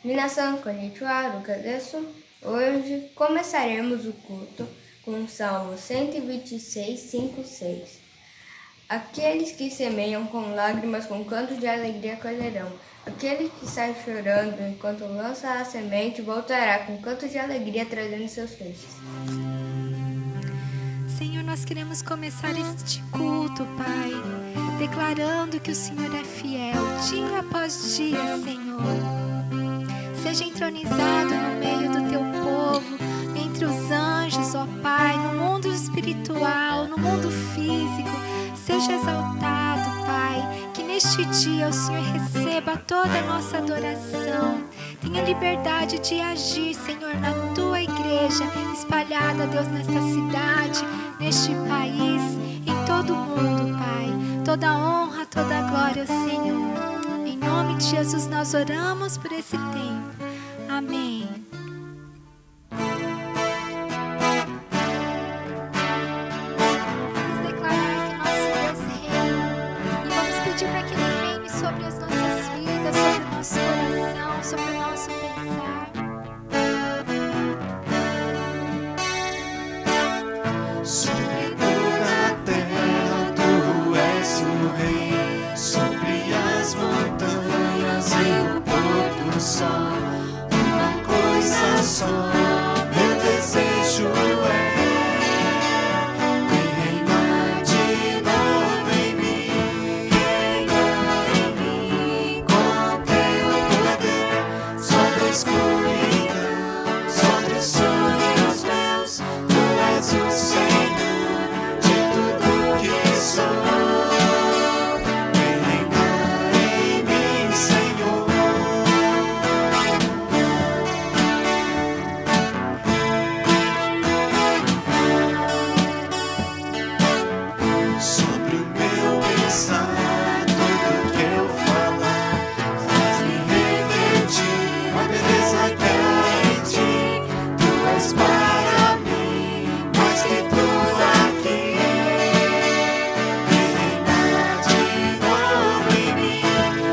Minasan Konnichiwa, Lucas Desu. Hoje começaremos o culto com o Salmo 126, 5, 6. Aqueles que semeiam com lágrimas, com cantos de alegria colherão. Aquele que sai chorando enquanto lança a semente, voltará com cantos de alegria trazendo seus feixes. Senhor, nós queremos começar este culto, Pai, declarando que o Senhor é fiel, dia após dia, Senhor. Seja entronizado no meio do teu povo, entre os anjos, ó Pai, no mundo espiritual, no mundo físico. Seja exaltado, Pai, que neste dia o Senhor receba toda a nossa adoração. Tenha liberdade de agir, Senhor, na tua igreja, espalhada, Deus, nesta cidade, neste país, em todo o mundo, Pai. Toda a honra, toda a glória ao Senhor. Em nome de Jesus nós oramos por esse tempo. Amém. Vamos declarar que nosso Deus reina e vamos pedir para que Ele reine sobre as nossas vidas, sobre o nosso coração, sobre o nosso pensar. Sobre toda a terra tu és o rei, sobre as montanhas e o pôr do sol. Uma coisa só, meu desejo é reinar de novo em mim, reinar em mim com teu poder sobre a escuridão, sobre os sonhos meus. Tu és o Senhor de tudo que sou. Reinar em mim, Senhor. Sobre o meu pensar, tudo que eu falar, faz-me refletir a beleza que há em ti. Tu és para mim mais que tudo aqui. Reinar de novo em mim,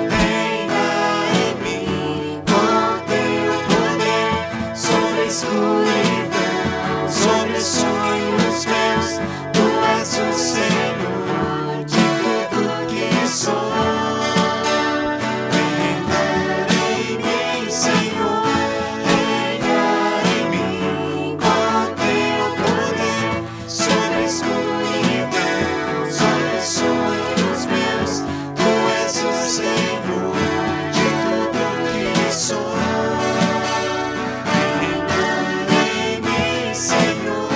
reinar em mim com teu poder sobre a escuridão, sobre os sonhos meus. Tu és o Senhor de tudo que sou. Reinar em mim, Senhor, reinar em mim com teu poder sobre a escuridão, sobre os sonhos meus. Tu és o Senhor de tudo que sou. Reinar em mim, Senhor.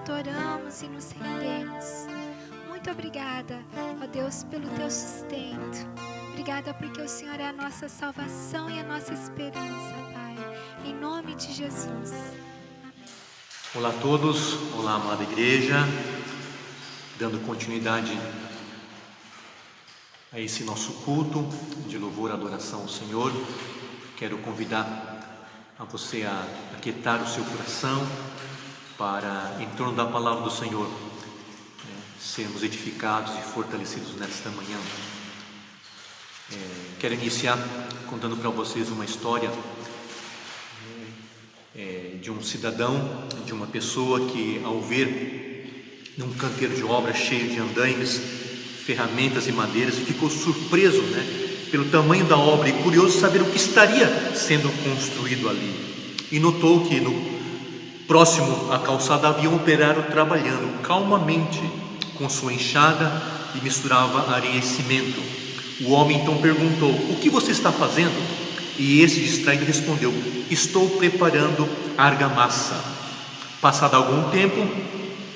adoramos e nos rendemos. Muito obrigada, ó Deus, pelo teu sustento. Obrigada porque o Senhor é a nossa salvação e a nossa esperança, Pai. Em nome de Jesus. Olá a todos, olá amada igreja, dando continuidade a esse nosso culto de louvor e adoração ao Senhor. Quero convidar a você a aquietar o seu coração para, em torno da palavra do Senhor, sermos edificados e fortalecidos nesta manhã. Quero iniciar contando para vocês uma história de um cidadão, de uma pessoa que, ao ver num canteiro de obra cheio de andaimes, ferramentas e madeiras, ficou surpreso, pelo tamanho da obra e curioso saber o que estaria sendo construído ali. E notou que no próximo à calçada havia um operário trabalhando calmamente com sua enxada e misturava areia e cimento. O homem então perguntou: "O que você está fazendo?" E esse, distraído, respondeu: "Estou preparando argamassa." Passado algum tempo,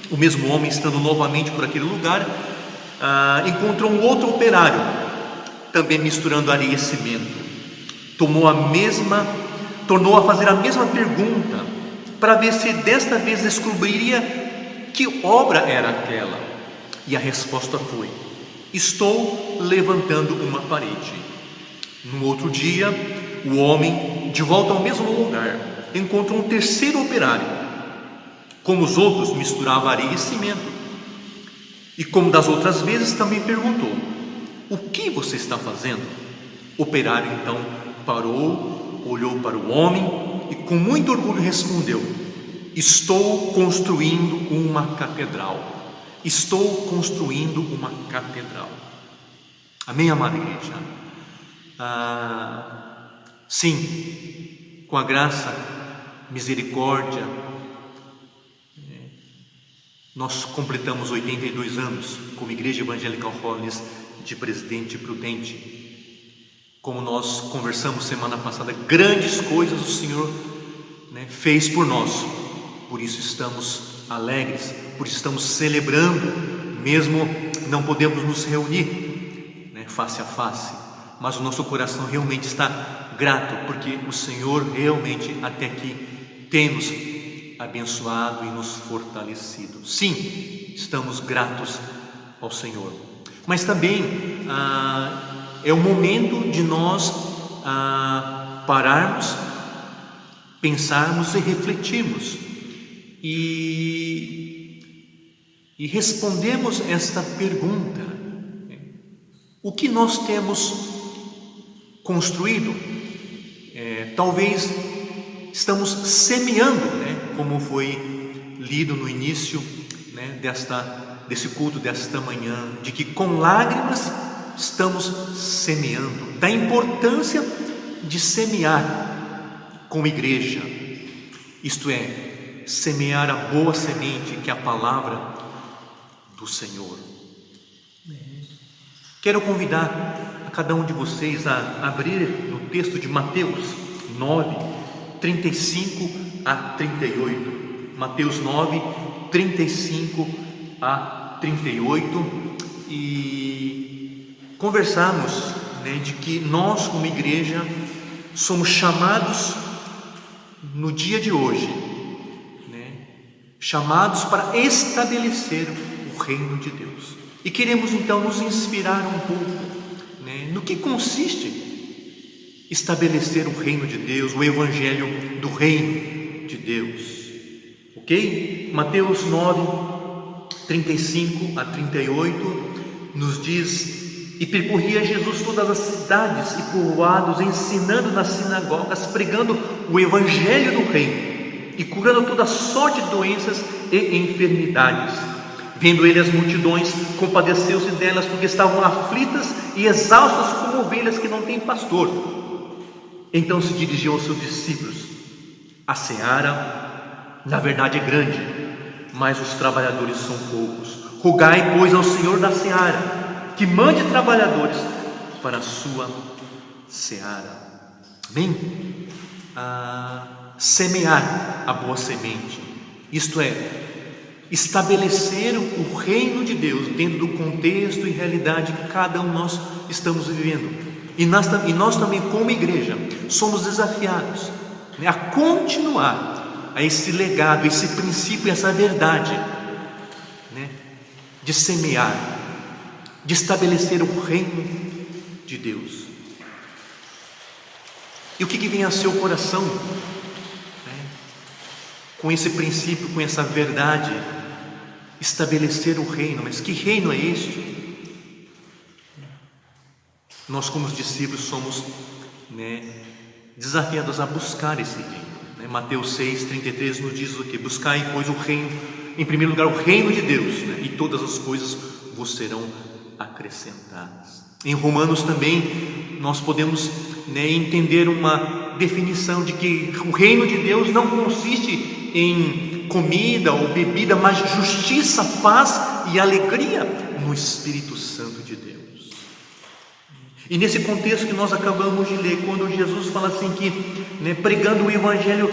o mesmo homem, estando novamente por aquele lugar, encontrou um outro operário, também misturando areia e cimento. Tornou a fazer a mesma pergunta, para ver se desta vez descobriria que obra era aquela. E a resposta foi: "Estou levantando uma parede." No outro dia, o homem, de volta ao mesmo lugar, encontrou um terceiro operário. Como os outros, misturava areia e cimento. E como das outras vezes, também perguntou: "O que você está fazendo?" O operário então parou, olhou para o homem e com muito orgulho respondeu: "Estou construindo uma catedral. Estou construindo uma catedral." Amém, amada igreja? Sim, com a graça, misericórdia, nós completamos 82 anos como Igreja Evangélica Holiness de Presidente Prudente. Como nós conversamos semana passada, grandes coisas o Senhor fez por nós. Por isso estamos alegres, por isso estamos celebrando, mesmo não podemos nos reunir face a face, mas o nosso coração realmente está grato, porque o Senhor realmente até aqui tem nos abençoado e nos fortalecido. Sim, estamos gratos ao Senhor, mas também é o momento de nós pararmos, pensarmos e refletirmos e respondemos esta pergunta: o que nós temos construído? Talvez estamos semeando, como foi lido no início desse culto desta manhã, de que com lágrimas estamos semeando, da importância de semear como igreja, isto é, semear a boa semente, que é a palavra do Senhor. Quero convidar a cada um de vocês a abrir no texto de Mateus 9, 35 a 38. Mateus 9, 35 a 38. E conversarmos de que nós, como igreja, somos chamados no dia de hoje, chamados para estabelecer o reino de Deus. E queremos então nos inspirar um pouco no que consiste estabelecer o reino de Deus, o evangelho do reino de Deus. Ok? Mateus 9, 35 a 38 nos diz: "E percorria Jesus todas as cidades e povoados, ensinando nas sinagogas, pregando o evangelho do reino e curando toda sorte de doenças e enfermidades. Vendo ele as multidões, compadeceu-se delas, porque estavam aflitas e exaustas como ovelhas que não têm pastor. Então se dirigiu aos seus discípulos: a seara, na verdade, é grande, mas os trabalhadores são poucos. Rogai, pois, ao Senhor da seara que mande trabalhadores para a sua seara." Amém? Semear a boa semente, isto é, estabelecer o reino de Deus dentro do contexto e realidade que cada um de nós estamos vivendo. E nós também, como igreja, somos desafiados, né, a continuar a esse legado, esse princípio, essa verdade, né, de semear, de estabelecer o reino de Deus. E o que vem a seu coração, né, com esse princípio, com essa verdade, estabelecer o reino? Mas que reino é este? Nós, como os discípulos, somos, né, desafiados a buscar esse reino, né? Mateus 6,33 nos diz o que? Buscai, pois, o reino, em primeiro lugar, o reino de Deus, né? E todas as coisas vos serão acrescentadas. Em Romanos também nós podemos, né, entender uma definição de que o reino de Deus não consiste em comida ou bebida, mas justiça, paz e alegria no Espírito Santo de Deus. E nesse contexto que nós acabamos de ler, quando Jesus fala assim que, né, pregando o evangelho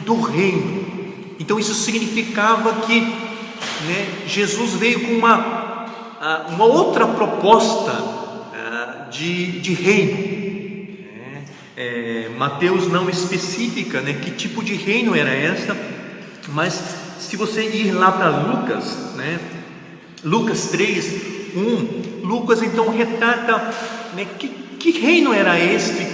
do reino, então isso significava que, né, Jesus veio com uma outra proposta de reino. Mateus não especifica, né, que tipo de reino era esta, mas se você ir lá para Lucas, né, Lucas 3:1, Lucas então retrata, né, que reino era este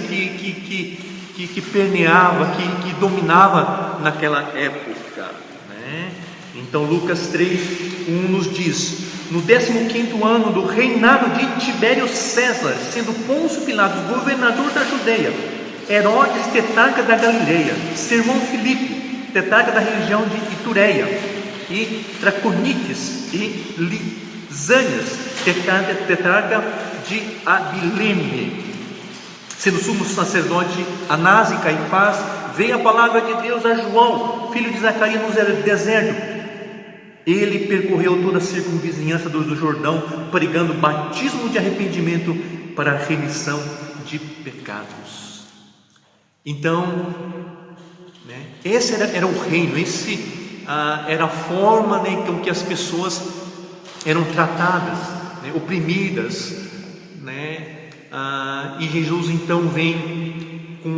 que permeava, que dominava naquela época, né? Então Lucas 3:1 nos diz: no 15º ano do reinado de Tibério César, sendo Pôncio Pilatos governador da Judeia, Herodes tetrarca da Galileia, seu irmão Filipe, tetrarca da região de Itureia, e Traconites e Lisânias, tetrarca de Abilene, sendo sumo sacerdote Anás e Caifás, veio a palavra de Deus a João, filho de Zacarias, no deserto. Ele percorreu toda a circunvizinhança do Jordão, pregando batismo de arrependimento para a remissão de pecados. Então, né, esse era o reino, era a forma, né, com que as pessoas eram tratadas, né, oprimidas, né, e Jesus então vem com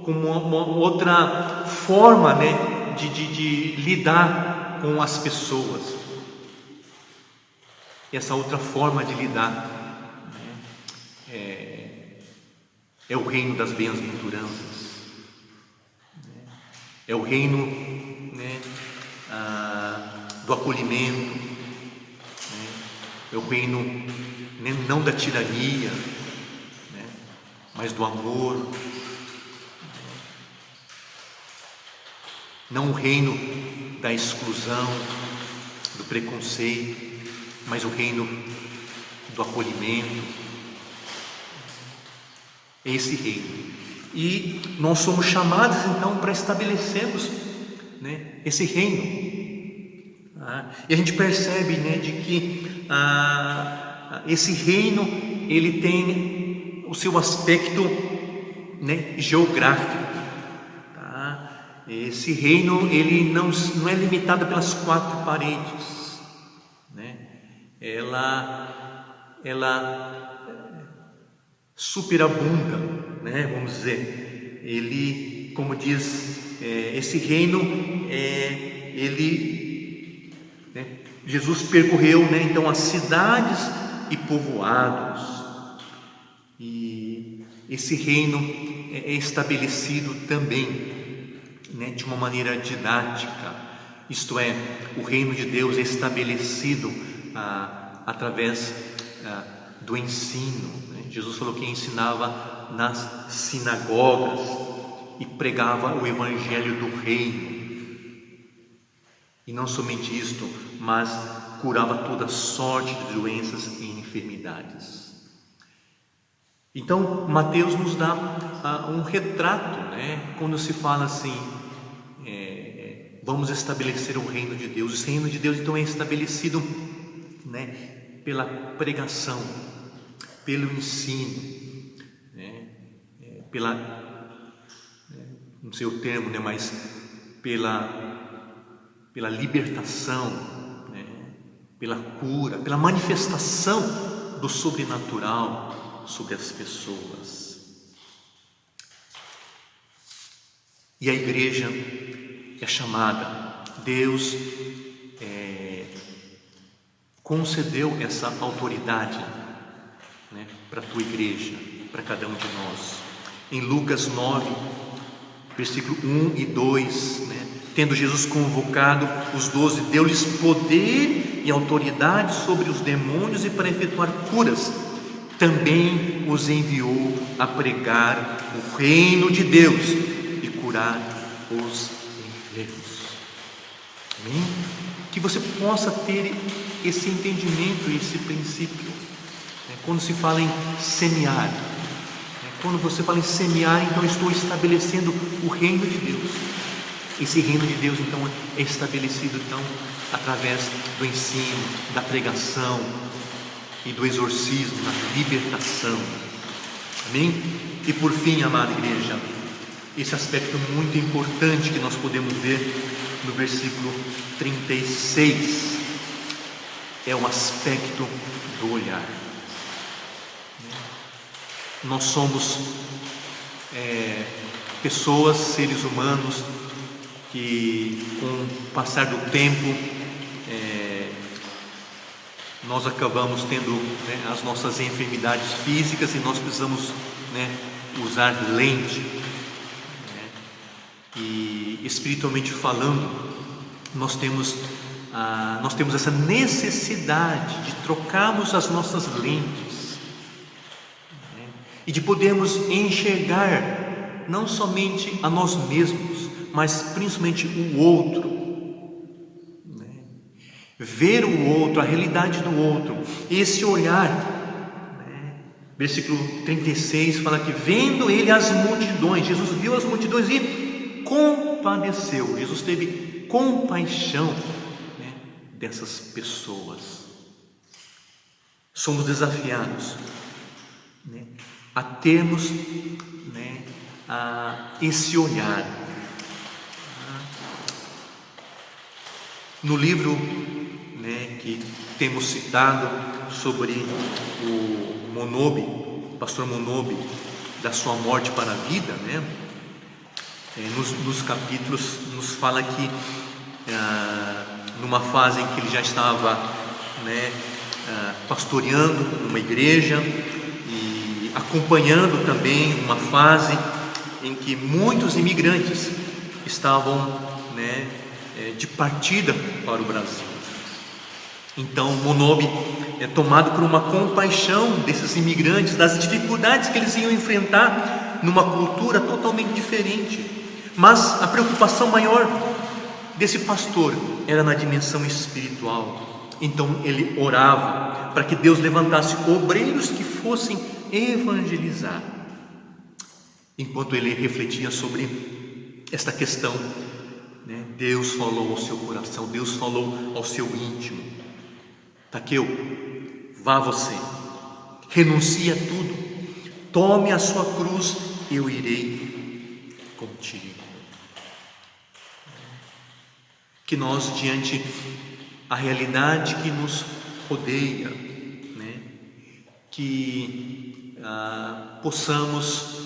uma outra forma, né, de lidar com as pessoas. E essa outra forma de lidar, né, é o reino das bem-aventuranças, né, é o reino, né, do acolhimento, né, é o reino, né, não da tirania, né, mas do amor, não o reino da exclusão, do preconceito, mas o reino do acolhimento. Esse reino. E nós somos chamados então para estabelecermos, né, esse reino. E a gente percebe, né, de que esse reino ele tem o seu aspecto, né, geográfico. Esse reino ele não é limitado pelas quatro paredes, né? Ela superabunda, né? Vamos dizer, ele, como diz, esse reino, né? Jesus percorreu, né, então as cidades e povoados, e esse reino é estabelecido também, né, de uma maneira didática, isto é, o reino de Deus é estabelecido através do ensino, né? Jesus falou que ensinava nas sinagogas e pregava o evangelho do reino, e não somente isto, mas curava toda sorte de doenças e enfermidades. Então Mateus nos dá um retrato, né, quando se fala assim, vamos estabelecer o reino de Deus. Esse reino de Deus então é estabelecido, né, pela pregação, pelo ensino, né, não sei o termo, né, mas pela libertação, né, pela cura, pela manifestação do sobrenatural sobre as pessoas. E a igreja é chamada, Deus concedeu essa autoridade, né, para a tua igreja, para cada um de nós. Em Lucas 9, versículo 1 e 2, né, tendo Jesus convocado os 12, deu-lhes poder e autoridade sobre os demônios e para efetuar curas. Também os enviou a pregar o reino de Deus e curar os enfermos. Amém? Que você possa ter esse entendimento, esse princípio, né? Quando se fala em semear, né? Quando você fala em semear, então estou estabelecendo o reino de Deus. Esse reino de Deus então é estabelecido então através do ensino, da pregação e do exorcismo, da libertação. Amém? E por fim, amada igreja, esse aspecto muito importante que nós podemos ver no versículo 36 é o aspecto do olhar. Nós somos pessoas, seres humanos, que com o passar do tempo nós acabamos tendo, né, as nossas enfermidades físicas e nós precisamos, né, usar lente, né? E espiritualmente falando, nós temos essa necessidade de trocarmos as nossas lentes, né? E de podermos enxergar não somente a nós mesmos, mas principalmente o outro, né? Ver o outro, a realidade do outro, esse olhar, né? Versículo 36 fala que vendo ele as multidões, Jesus viu as multidões e compadeceu. Jesus teve compaixão, né, dessas pessoas. Somos desafiados, né, a termos, né, esse olhar. No livro, né, que temos citado sobre o Monobi, o pastor Monobi, da sua morte para a vida, né, nos capítulos nos fala que numa fase em que ele já estava, né, pastoreando uma igreja e acompanhando também uma fase em que muitos imigrantes estavam, né, de partida para o Brasil. Então Monobi é tomado por uma compaixão desses imigrantes, das dificuldades que eles iam enfrentar numa cultura totalmente diferente. Mas a preocupação maior desse pastor era na dimensão espiritual. Então ele orava para que Deus levantasse obreiros que fossem evangelizar. Enquanto ele refletia sobre esta questão, né, Deus falou ao seu coração, Deus falou ao seu íntimo: Taqueu, vá você, renuncie a tudo, tome a sua cruz, eu irei contigo. Que nós, diante a realidade que nos rodeia, né, que possamos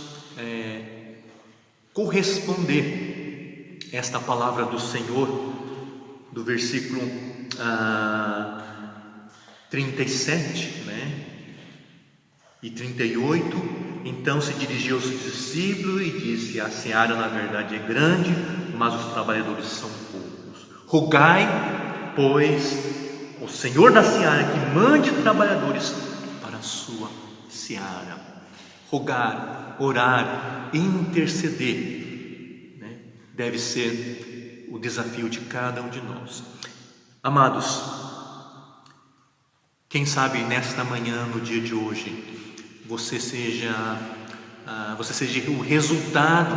corresponder a esta palavra do Senhor, do versículo 37, né, e 38. Então se dirigiu aos discípulos e disse: a seara na verdade é grande, mas os trabalhadores são poucos. Rogai, pois, o Senhor da seara que mande trabalhadores para a sua seara. Rogar, orar, interceder, né, deve ser o desafio de cada um de nós. Amados, quem sabe nesta manhã, no dia de hoje, você seja o resultado,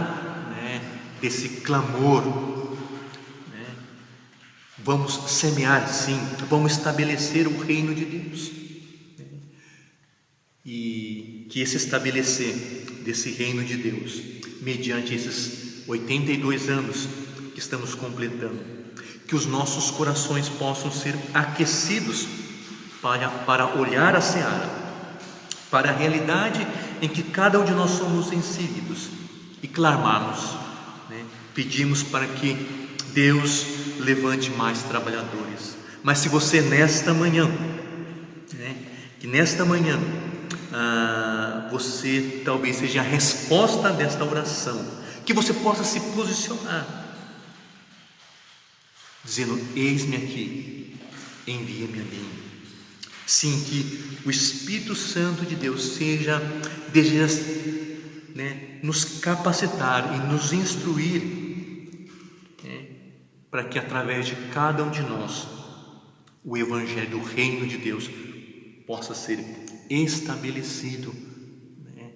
né, desse clamor. Vamos semear, sim, vamos estabelecer o reino de Deus, e que esse estabelecer desse reino de Deus, mediante esses 82 anos que estamos completando, que os nossos corações possam ser aquecidos para olhar a seara, para a realidade em que cada um de nós somos inseridos e clamarmos, né? Pedimos para que Deus levante mais trabalhadores. Mas se você nesta manhã, né, que nesta manhã você talvez seja a resposta desta oração, que você possa se posicionar, dizendo: eis-me aqui, envia-me a mim. Sim, que o Espírito Santo de Deus deseja, né, nos capacitar e nos instruir, né, para que através de cada um de nós o Evangelho do Reino de Deus possa ser estabelecido, né,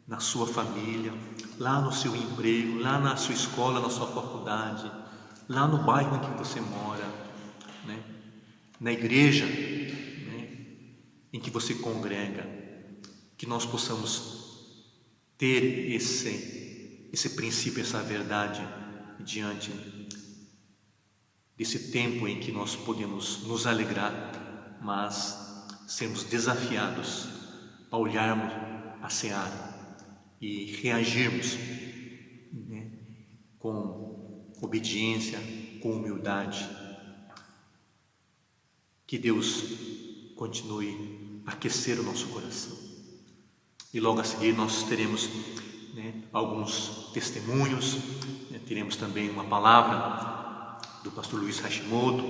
na sua família, lá no seu emprego, lá na sua escola, na sua faculdade, lá no bairro em que você mora, né, na igreja, né, em que você congrega, que nós possamos ter esse princípio, essa verdade diante desse tempo em que nós podemos nos alegrar, mas sermos desafiados a olharmos a seara e reagirmos, né, com obediência, com humildade. Que Deus continue a aquecer o nosso coração. E logo a seguir nós teremos, né, alguns testemunhos, né, teremos também uma palavra do pastor Luiz Hashimoto,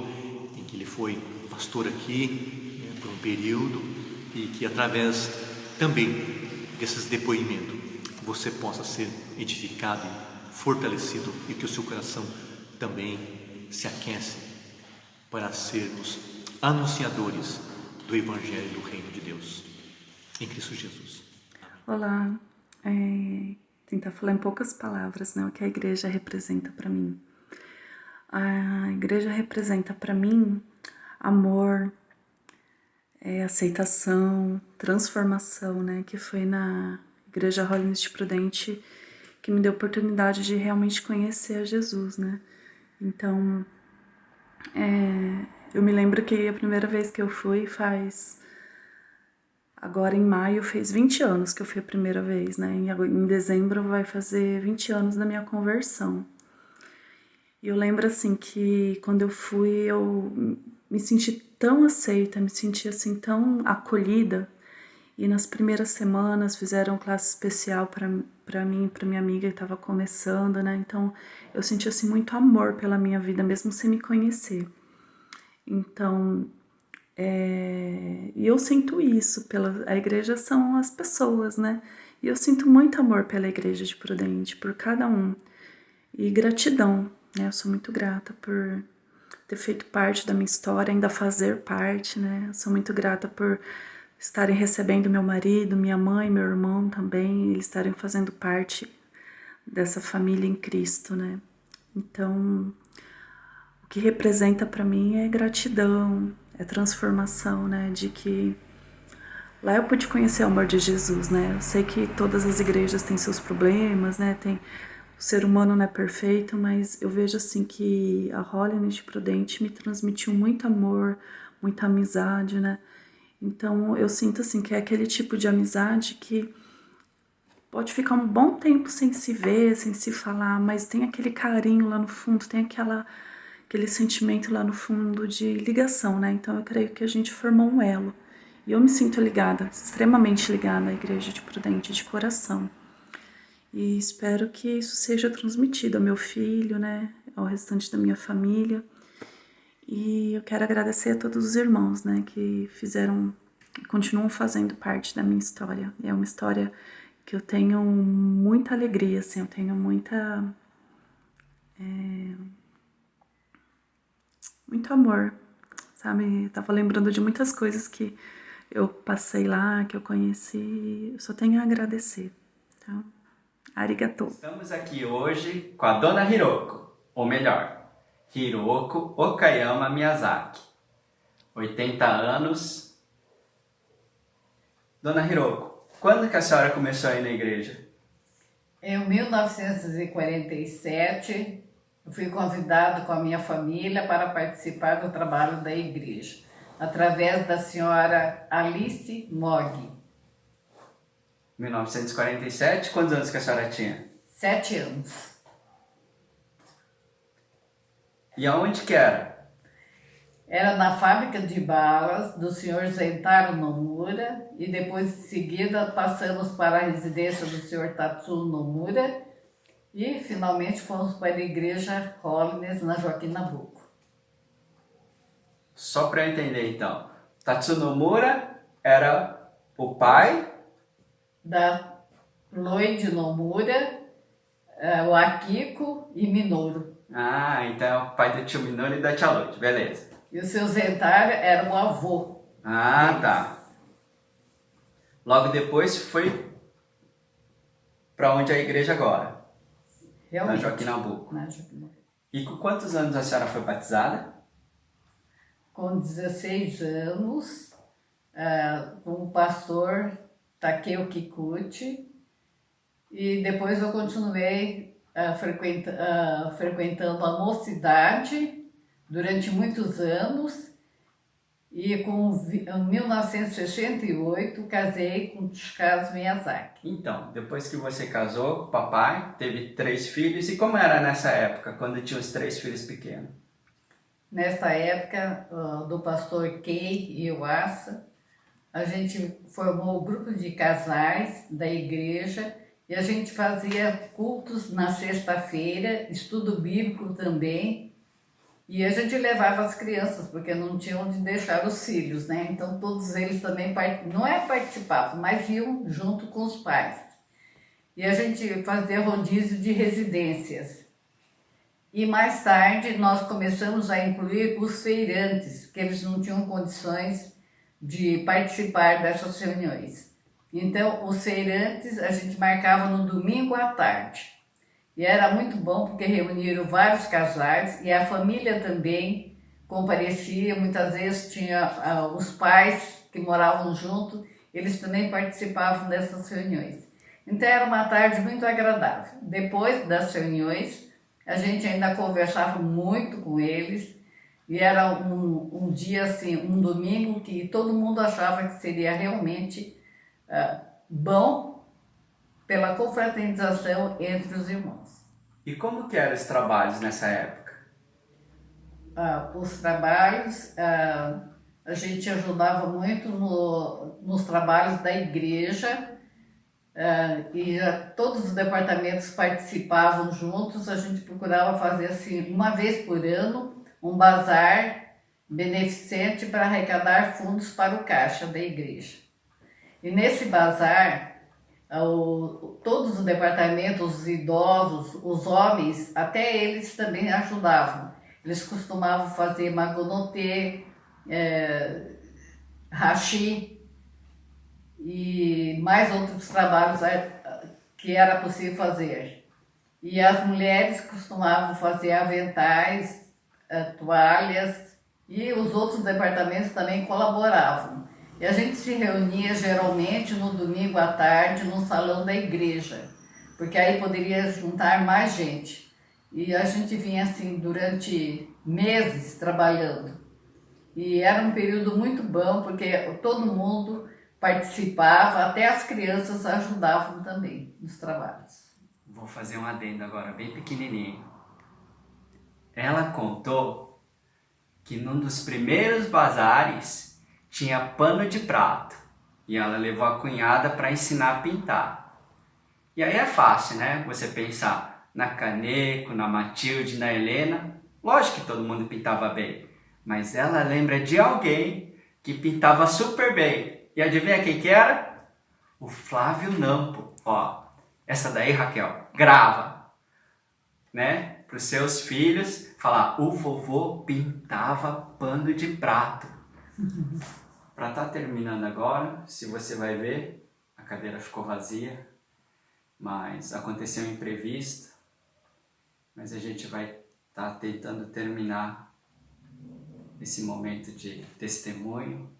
em que ele foi pastor aqui, né, por um período, e que através também desses depoimentos você possa ser edificado, fortalecido, e que o seu coração também se aquece para sermos anunciadores do Evangelho do Reino de Deus em Cristo Jesus. Olá, tentar falar em poucas palavras, né, o que a igreja representa para mim. A igreja representa para mim amor, aceitação, transformação, né, que foi na Igreja Holiness Prudente que me deu a oportunidade de realmente conhecer a Jesus, né. Então, eu me lembro que a primeira vez que eu fui agora em maio fez 20 anos que eu fui a primeira vez, né, em dezembro vai fazer 20 anos da minha conversão. E eu lembro assim que quando eu fui eu me senti tão aceita, me senti assim tão acolhida. E nas primeiras semanas fizeram classe especial para mim, para minha amiga que estava começando, né? Então eu senti assim muito amor pela minha vida, mesmo sem me conhecer. Então, e eu sinto isso, a igreja são as pessoas, né? E eu sinto muito amor pela igreja de Prudente, por cada um. E gratidão, né? Eu sou muito grata por ter feito parte da minha história, ainda fazer parte, né? Eu sou muito grata por estarem recebendo meu marido, minha mãe, meu irmão também, eles estarem fazendo parte dessa família em Cristo, né? Então, o que representa para mim é gratidão, é transformação, né? De que lá eu pude conhecer o amor de Jesus, né? Eu sei que todas as igrejas têm seus problemas, né? O ser humano não é perfeito, mas eu vejo assim que a Holiness Prudente me transmitiu muito amor, muita amizade, né? Então eu sinto assim que é aquele tipo de amizade que pode ficar um bom tempo sem se ver, sem se falar, mas tem aquele carinho lá no fundo, tem aquele sentimento lá no fundo de ligação, né? Então eu creio que a gente formou um elo. E eu me sinto ligada, extremamente ligada à Igreja de Prudente de coração. E espero que isso seja transmitido ao meu filho, né, ao restante da minha família. E eu quero agradecer a todos os irmãos, né, que continuam fazendo parte da minha história. É uma história que eu tenho muita alegria, assim, eu tenho muito amor, sabe? Eu tava lembrando de muitas coisas que eu passei lá, que eu conheci, eu só tenho a agradecer, tá? Arigatou. Estamos aqui hoje com a Dona Hiroko, ou melhor, Hiroko Okayama Miyazaki, 80 anos. Dona Hiroko, quando que a senhora começou a ir na igreja? Em 1947, Eu fui convidado com a minha família para participar do trabalho da igreja, através da senhora Alice Mogg. 1947, quantos anos que a senhora tinha? 7 anos. E aonde que era? Era na fábrica de balas do senhor Zentaro Nomura e depois de seguida passamos para a residência do senhor Tatsu Nomura e finalmente fomos para a igreja Holiness na Joaquim Nabuco. Só para eu entender então, Tatsunomura era o pai Da Lloyd Nomura, o Akiko e Minoru. Ah, então é o pai do tio Minoru e da tia Lloyd, beleza. E o seu Zentaro era o avô. Ah, tá. Logo depois foi para onde é a igreja agora? Realmente. Na Joaquim Nabuco. Na Joaquim Nabuco. E com quantos anos a senhora foi batizada? Com 16 anos, com o pastor Takeo Kikuchi, e depois eu continuei frequentando a mocidade durante muitos anos, e em 1968 casei com Chikazu Miyazaki. Então, depois que você casou com o papai, teve 3 filhos, e como era nessa época, quando tinha os 3 filhos pequenos? Nesta época do pastor Kei Iwasa, a gente formou o grupo de casais da igreja e a gente fazia cultos na sexta-feira, estudo bíblico também, e a gente levava as crianças, porque não tinha onde deixar os filhos, né? Então todos eles também não participavam, mas iam junto com os pais. E a gente fazia rodízio de residências. E mais tarde nós começamos a incluir os feirantes, que eles não tinham condições de participar dessas reuniões. Então, os feirantes a gente marcava no domingo à tarde. E era muito bom porque reuniram vários casais e a família também comparecia. Muitas vezes tinha os pais que moravam junto, eles também participavam dessas reuniões. Então, era uma tarde muito agradável. Depois das reuniões, a gente ainda conversava muito com eles. E era um dia assim, um domingo que todo mundo achava que seria realmente bom pela confraternização entre os irmãos. E como que eram os trabalhos nessa época? Os trabalhos, a gente ajudava muito nos trabalhos da igreja, e todos os departamentos participavam juntos. A gente procurava fazer assim, uma vez por ano, um bazar beneficente para arrecadar fundos para o caixa da igreja. E nesse bazar, todos os departamentos, os idosos, os homens, até eles também ajudavam. Eles costumavam fazer magonotê, hashi e mais outros trabalhos que era possível fazer. E as mulheres costumavam fazer aventais, toalhas, e os outros departamentos também colaboravam. E a gente se reunia geralmente no domingo à tarde no salão da igreja, porque aí poderia juntar mais gente. E a gente vinha assim durante meses trabalhando. E era um período muito bom, porque todo mundo participava, até as crianças ajudavam também nos trabalhos. Vou fazer um adendo agora, bem pequenininho. Ela contou que num dos primeiros bazares tinha pano de prato e ela levou a cunhada para ensinar a pintar. E aí é fácil, né? Você pensar na Caneco, na Matilde, na Helena. Lógico que todo mundo pintava bem, mas ela lembra de alguém que pintava super bem. E adivinha quem que era? O Flávio Nampo. Ó, essa daí, Raquel, grava, né? Para os seus filhos, falar, o vovô pintava pano de prato. Para estar terminando agora, se você vai ver, a cadeira ficou vazia, mas aconteceu um imprevisto, mas a gente vai estar tentando terminar esse momento de testemunho.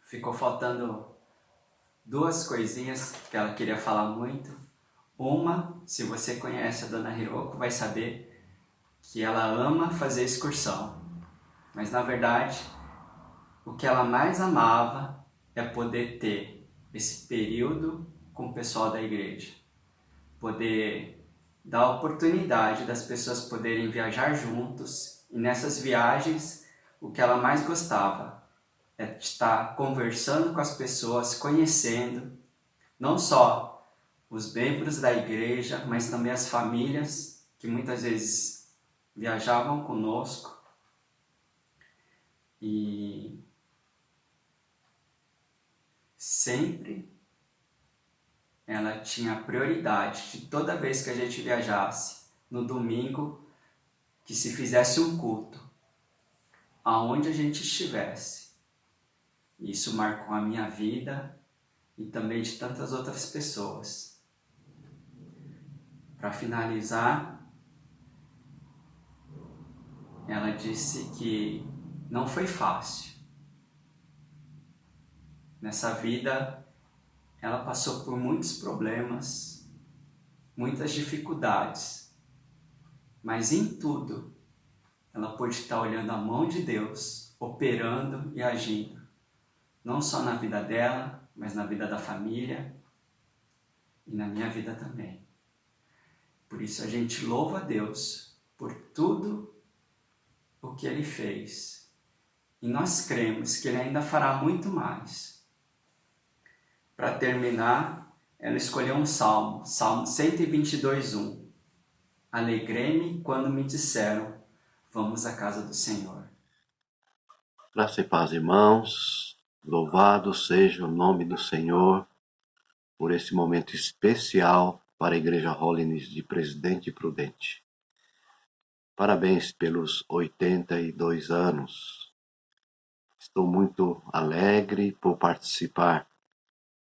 Ficou faltando 2 coisinhas que ela queria falar muito. Uma, se você conhece a Dona Hiroko, vai saber que ela ama fazer excursão. Mas, na verdade, o que ela mais amava é poder ter esse período com o pessoal da igreja. Poder dar a oportunidade das pessoas poderem viajar juntos. E nessas viagens, o que ela mais gostava é de estar conversando com as pessoas, conhecendo, não só os membros da igreja, mas também as famílias que muitas vezes viajavam conosco. E sempre ela tinha prioridade de toda vez que a gente viajasse, no domingo, que se fizesse um culto, aonde a gente estivesse. Isso marcou a minha vida e também de tantas outras pessoas. Para finalizar, ela disse que não foi fácil. Nessa vida, ela passou por muitos problemas, muitas dificuldades, mas em tudo, ela pôde estar olhando a mão de Deus, operando e agindo, não só na vida dela, mas na vida da família e na minha vida também. Por isso a gente louva a Deus por tudo o que Ele fez. E nós cremos que Ele ainda fará muito mais. Para terminar, ela escolheu um salmo, Salmo 122:1. Alegrei-me quando me disseram, vamos à casa do Senhor. Graça e paz, irmãos. Louvado seja o nome do Senhor por esse momento especial para a Igreja Holiness de Presidente Prudente. Parabéns pelos 82 anos. Estou muito alegre por participar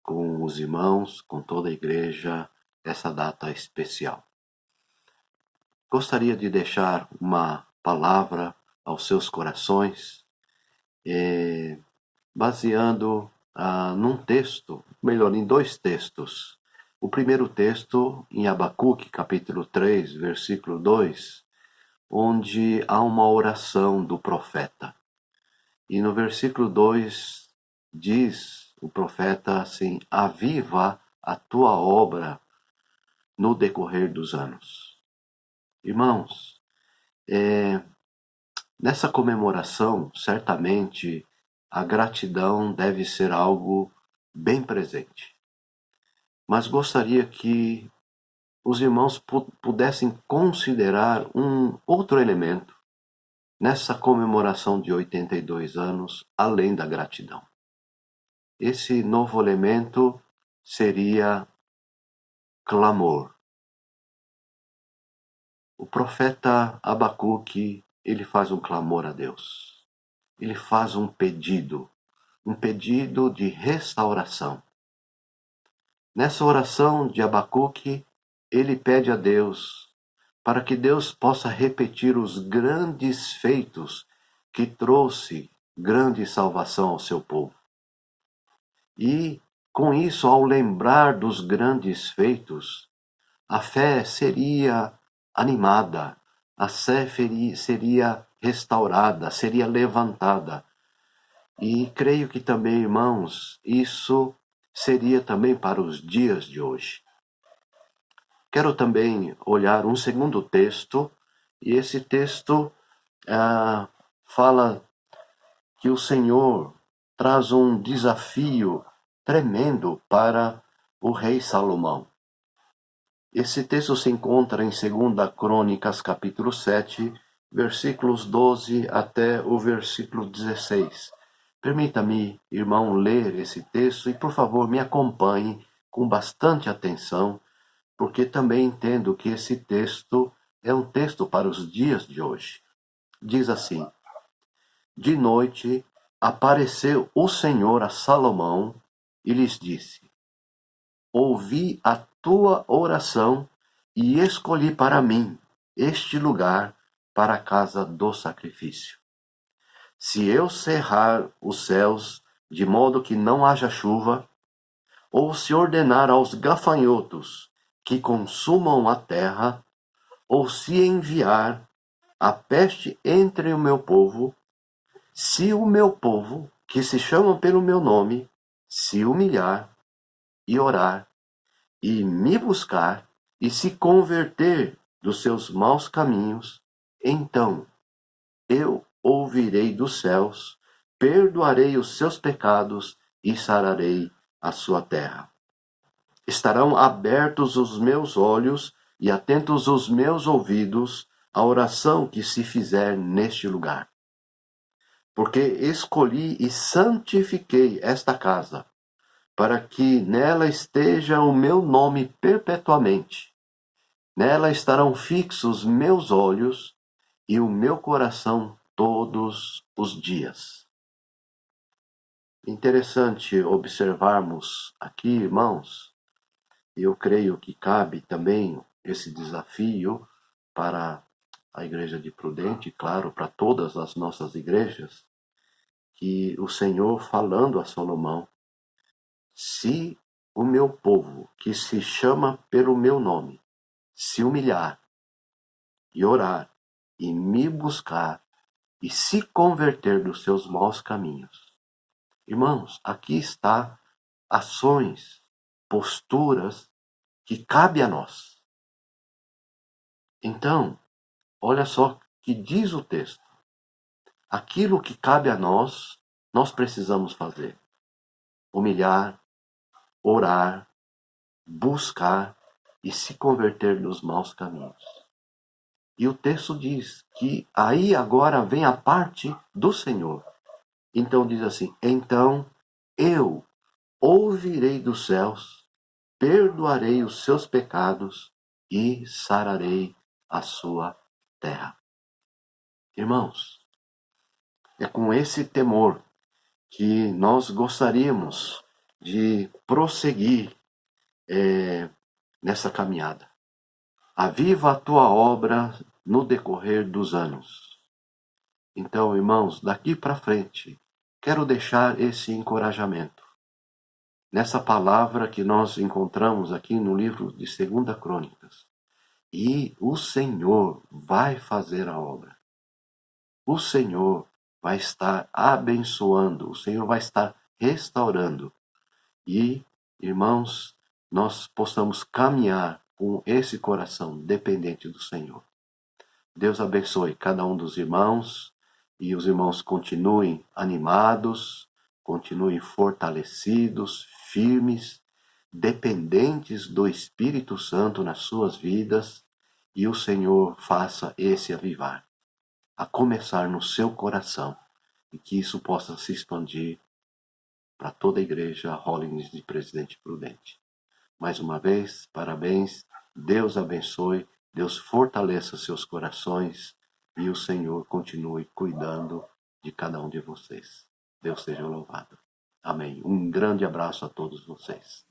com os irmãos, com toda a igreja, dessa data especial. Gostaria de deixar uma palavra aos seus corações, baseando num texto, melhor, em dois textos. O primeiro texto, em Abacuque, capítulo 3, versículo 2, onde há uma oração do profeta. E no versículo 2 diz o profeta assim: aviva a tua obra no decorrer dos anos. Irmãos, nessa comemoração, certamente, a gratidão deve ser algo bem presente. Mas gostaria que os irmãos pudessem considerar um outro elemento nessa comemoração de 82 anos, além da gratidão. Esse novo elemento seria clamor. O profeta Abacuque, ele faz um clamor a Deus. Ele faz um pedido de restauração. Nessa oração de Abacuque, ele pede a Deus para que Deus possa repetir os grandes feitos que trouxe grande salvação ao seu povo. E, com isso, ao lembrar dos grandes feitos, a fé seria animada, a fé seria restaurada, seria levantada. E creio que também, irmãos, isso seria também para os dias de hoje. Quero também olhar um segundo texto, e esse texto fala que o Senhor traz um desafio tremendo para o rei Salomão. Esse texto se encontra em 2 Crônicas, capítulo 7, versículos 12 até o versículo 16. Permita-me, irmão, ler esse texto e, por favor, me acompanhe com bastante atenção, porque também entendo que esse texto é um texto para os dias de hoje. Diz assim: de noite apareceu o Senhor a Salomão e lhes disse: ouvi a tua oração e escolhi para mim este lugar para a casa do sacrifício. Se eu cerrar os céus de modo que não haja chuva, ou se ordenar aos gafanhotos que consumam a terra, ou se enviar a peste entre o meu povo, se o meu povo, que se chama pelo meu nome, se humilhar e orar, e me buscar, e se converter dos seus maus caminhos, então eu ouvirei dos céus, perdoarei os seus pecados e sararei a sua terra. Estarão abertos os meus olhos e atentos os meus ouvidos à oração que se fizer neste lugar. Porque escolhi e santifiquei esta casa, para que nela esteja o meu nome perpetuamente. Nela estarão fixos meus olhos e o meu coração todos os dias. Interessante observarmos aqui, irmãos, e eu creio que cabe também esse desafio para a Igreja de Prudente, claro, para todas as nossas igrejas, que o Senhor falando a Salomão, se o meu povo, que se chama pelo meu nome, se humilhar e orar e me buscar e se converter dos seus maus caminhos. Irmãos, aqui está ações, posturas que cabe a nós. Então, olha só que diz o texto. Aquilo que cabe a nós, nós precisamos fazer. Humilhar, orar, buscar e se converter dos maus caminhos. E o texto diz que aí agora vem a parte do Senhor. Então diz assim, então eu ouvirei dos céus, perdoarei os seus pecados e sararei a sua terra. Irmãos, é com esse temor que nós gostaríamos de prosseguir nessa caminhada. Aviva a tua obra no decorrer dos anos. Então, irmãos, daqui para frente, quero deixar esse encorajamento. Nessa palavra que nós encontramos aqui no livro de 2 Crônicas. E o Senhor vai fazer a obra. O Senhor vai estar abençoando, o Senhor vai estar restaurando. E, irmãos, nós possamos caminhar com esse coração dependente do Senhor. Deus abençoe cada um dos irmãos e os irmãos continuem animados, continuem fortalecidos, firmes, dependentes do Espírito Santo nas suas vidas e o Senhor faça esse avivar, a começar no seu coração e que isso possa se expandir para toda a igreja Hollings de Presidente Prudente. Mais uma vez, parabéns, Deus abençoe, Deus fortaleça seus corações e o Senhor continue cuidando de cada um de vocês. Deus seja louvado. Amém. Um grande abraço a todos vocês.